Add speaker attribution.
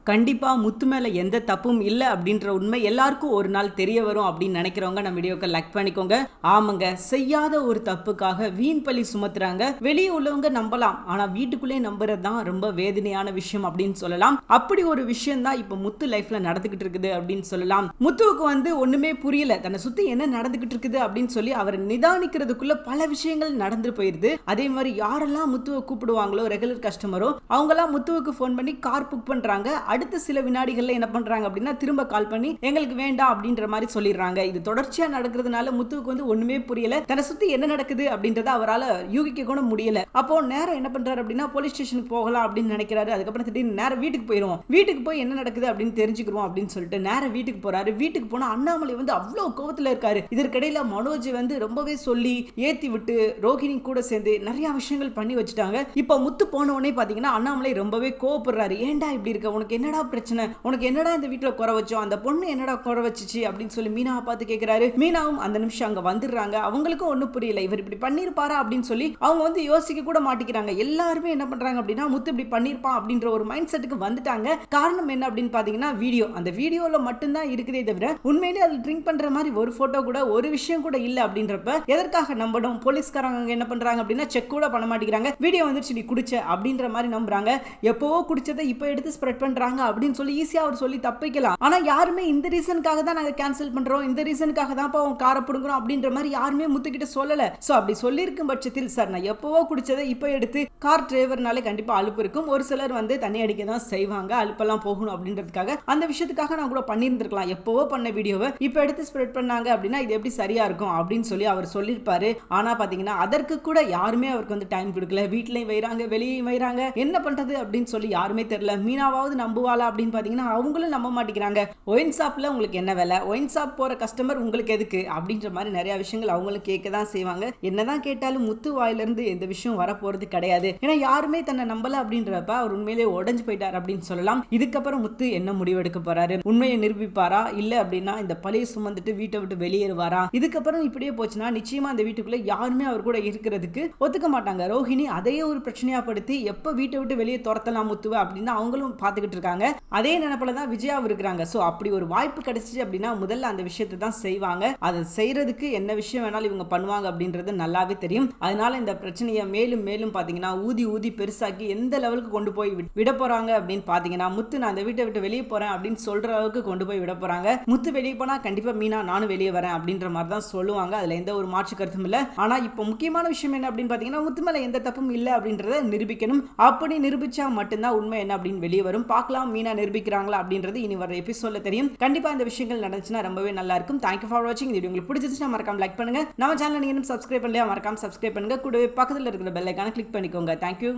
Speaker 1: கண்டிப்பா முத்து மேல எந்த தப்பும் இல்ல அப்படின்ற உண்மை எல்லாருக்கும் ஒரு நாள் தெரிய வரும் அப்படின்னு நினைக்கிறவங்க நம்ம வீடியோக்கு லைக் பண்ணிக்கோங்க. ஆமாங்க, செய்யாத ஒரு தப்புக்காக வீண் பழி சுமத்துறாங்க. வெளியே உள்ளவங்க நம்பலாம், ஆனா வீட்டுக்குள்ளே நம்புறது தான் ரொம்ப வேதனையான விஷயம் அப்படின்னு சொல்லலாம். அப்படி ஒரு விஷயம் தான் இப்ப முத்து லைஃப்ல நடந்துகிட்டு இருக்குது அப்படின்னு சொல்லலாம். முத்துவுக்கு ஒண்ணுமே புரியல, தன்னை சுத்தி என்ன நடந்துகிட்டு இருக்குது அப்படின்னு சொல்லி அவர் நிதானிக்கிறதுக்குள்ள பல விஷயங்கள் நடந்து போயிருது. அதே மாதிரி யாரெல்லாம் முத்துவை கூப்பிடுவாங்களோ ரெகுலர் கஸ்டமரோ அவங்கெல்லாம் முத்துவுக்கு போன் பண்ணி கார் புக் பண்றாங்க. அடுத்த சில வினாடிகள்ல என்ன பண்றாங்க அப்படின்னா திரும்ப கால் பண்ணி எங்களுக்கு வேண்டாம் அப்படின்ற மாதிரி சொல்லிடுறாங்க. இது தொடர்ச்சியா நடக்கிறதுனால முத்துவுக்கு ஒண்ணுமே புரியல, தன்னை சுத்தி என்ன நடக்குது அப்படின்றத அவரால் யூகிக்க கூட முடியல. அப்போ நேரம் என்ன பண்றாரு அப்படின்னா போலீஸ் ஸ்டேஷனுக்கு போகலாம் அப்படின்னு நினைக்கிறாரு. அதுக்கப்புறம் திடீர்னு நேரம் வீட்டுக்கு போயிடுவோம், வீட்டுக்கு போய் என்ன நடக்குது அப்படின்னு தெரிஞ்சுக்கிறோம் அப்படின்னு சொல்லிட்டு நேரம் வீட்டுக்கு போறாரு. வீட்டுக்கு போனா அண்ணாமலை அவ்வளவு கோவத்துல இருக்காரு. இதற்கிடையில மனோஜ் ரொம்பவே சொல்லி ஏத்தி விட்டு ரோஹிணி கூட சேர்ந்து நிறைய விஷயங்கள் பண்ணி வச்சுட்டாங்க. இப்போ முத்து போன உடனே பாத்தீங்கன்னா அண்ணாமலை ரொம்பவே கோவப்படுறாரு. ஏன்டா இப்படி இருக்க, உனக்கு என்னடா பிரச்சனை, உனக்கு என்னடா இந்த வீட்டுல குறை வச்சோம், அந்த பொண்ணு என்னடா குறை வச்சுச்சு அப்படின்னு சொல்லி மீனாவை பார்த்து கேட்கிறாரு. மீனாவும் அந்த நிமிஷம் அங்க வந்துடுறாங்க. அவங்களுக்கும் ஒன்றும் புரியல, இவர் இப்படி பண்ணிருப்பாரா அப்படின்னு சொல்லி அவங்க யோசிக்க கூட மாட்டிக்கிறாங்க. எல்லாருமே என்ன பண்றாங்க அப்படின்னா முத்து இப்படி பண்ணிருப்பான் அப்படின்ற ஒரு மைண்ட் செட்டுக்கு வந்துட்டாங்க. காரணம் என்ன அப்படின்னு பாத்தீங்கன்னா வீடியோ, அந்த வீடியோல மட்டும்தான் இருக்குதே தவிர உண்மையிலேயே அது ட்ரிங்க் பண்ற மாதிரி ஒரு போட்டோ கூட ஒரு விஷயம் கூட இல்ல. அப்படின்றப்ப எதற்காக நம்பணும்? போலீஸ்காரங்க என்ன பண்றாங்க அப்படின்னா செக் கூட பண்ண மாட்டேங்கிறாங்க. வீடியோ வந்துருச்சு நீ குடிச்ச அப்படின்ற மாதிரி நம்புறாங்க. எப்பவோ குடிச்சதை இப்போ எடுத்து ஸ்ப்ரெட் பண்றாங்க அப்படின்னு சொல்லி ஈஸியா அவர் சொல்லி தப்பிக்கலாம். ஆனா யாருமே இந்த ரீசனுக்காக தான் நாங்க கேன்சல் பண்றோம், இந்த ரீசனுக்காக தான் அவங்க காரை பிடுங்குறோம் அப்படின்ற மாதிரி யாருமே முத்துக்கிட்ட சொல்லல. சோ அப்படி சொல்லியிருக்கும் பட்சத்தில் சார் நான் எப்பவோ குடிச்சதை இப்போ எடுத்து, கார் டிரைவர்னாலே கண்டிப்பா அலுப்பு இருக்கும், ஒரு சிலர் தண்ணி அடிக்க தான் செய்வாங்க, அலுப்பெல்லாம் போகணும் அப்படின்றதுக்காக அந்த விஷயத்துக்காக நான் கூட பண்ணியிருந்திருக்கலாம். எப்பவோ பண்ண வீடியோவை இப்போ எடுத்து ஸ்ப்ரெட் பண்ணாங்க அப்படின்னா இது எப்படி சரியா இருக்கும் அப்படின்னு சொல்லி அவர் சொல்லியிருப்பாரு. ஆனா பாத்தீங்கன்னா அதற்கு கூட யாருமே அவருக்கு டைம் கொடுக்கல. வீட்லயும் வைறாங்க, வெளியும் வைறாங்க, என்ன பண்றது அப்படின்னு சொல்லி யாருமே தெரியல. மீனாவாவது நம்புவாளா அப்படின்னு பாத்தீங்கன்னா அவங்களும் நம்ப மாட்டேங்கிறாங்க. ஒயின் ஷாப்ல உங்களுக்கு என்ன வேலை, ஒயின் ஷாப் போற கஸ்டமர் உங்களுக்கு எதுக்கு அப்படின்ற மாதிரி நிறைய விஷயங்கள் அவங்களும் கேட்க தான் செய்வாங்க. என்னதான் கேட்டாலும் முத்து வாயிலிருந்து எந்த விஷயம் வரப்போறது கிடையாது. ஏன்னா யாருமே தன்னை நம்பல அப்படின்றப்ப அவர் உண்மையிலே உடஞ்சு போயிட்டார் அப்படின்னு சொல்லலாம். இதுக்கப்புறம் முத்து என்ன முடிவெடுக்க போறாரு, உண்மையை நிரூபிப்பாரா இல்ல அப்படின்னா இந்த பழியை சுமந்துட்டு வீட்டை விட்டு வெளியேறுவாரா? இதுக்கப்புறம் இப்படியே போச்சுன்னா நிச்சயமா அந்த வீட்டுக்குள்ள யாருமே அவர் கூட இருக்கிறதுக்கு ஒத்துக்க மாட்டாங்க. ரோஹிணி அதையே ஒரு பிரச்சனையா படுத்தி எப்ப வீட்டை விட்டு வெளியே துரத்தலாம் முத்துவ அப்படின்னு அவங்களும் பார்த்துக்கிட்டு இருக்காங்க. அதே நினைப்புல தான் விஜயாவும் இருக்கிறாங்க. சோ அப்படி ஒரு வாய்ப்பு கிடைச்சிச்சு அப்படின்னா முதல்ல அந்த விஷயத்தை தான் செய்வாங்க. அதை செய்யறதுக்கு என்ன விஷயம் வேணாலும் இவங்க பண்ணுவாங்க அப்படின்றது நல்லாவே தெரியும். அதனால இந்த பிரச்சனையை மேலும் மேலும் பாத்தீங்கன்னா ஊதி ஊதி பெருசாக்கி எந்த லெவலுக்கு கொண்டு போய் விட போறாங்க அப்படின்னு பாத்தீங்கன்னா முத்து நான் அந்த வீட்டை விட்டு வெளியே போறேன் அப்படின்னு சொல்ற அளவுக்கு கொண்டு போய் விட போறாங்க. முத்து வெளியே போனா கண்டிப்பா மீனா நானும் வெளியே வரேன் அப்படின்ற மாதிரி தான் சொல்லுவாங்க. அதுல எந்த ஒரு மாற்று கருத்தும் இல்ல. ஆனா இப்போ முக்கியமான விஷயம் என்ன அப்படின்னு பாத்தீங்கன்னா முத்து மேல எந்த தப்பும் இல்ல அப்படின்றத நிரூபிக்கணும். அப்படி நிரூபிச்சா மட்டும்தான் உண்மை என்ன அப்படின்னு வெளியே வரும். பார்க்கலாம் மீனா நிரூபிக்கிறாங்களா அப்படின்றது இனி வர எபிசோட்ல தெரியும். கண்டிப்பா இந்த விஷயங்கள் நடந்துச்சுன்னா ரொம்பவே நல்லா இருக்கும். தேங்க்யூ ஃபார் வாட்சிங். இந்த வீடியோ உங்களுக்கு பிடிச்சிருந்துச்சுன்னா மறக்காம லைக் பண்ணுங்க. நம்ம சேனலை நீங்க இன்னும் சப்ஸ்கிரைப் பண்ணலையா மறக்காம சப்ஸ்கிரைப் பண்ணுங்க. கூடவே பக்கத்துல இருக்கிற பெல் ஐகானை கிளிக் பண்ணிக்கோங்க. தேங்க்யூ.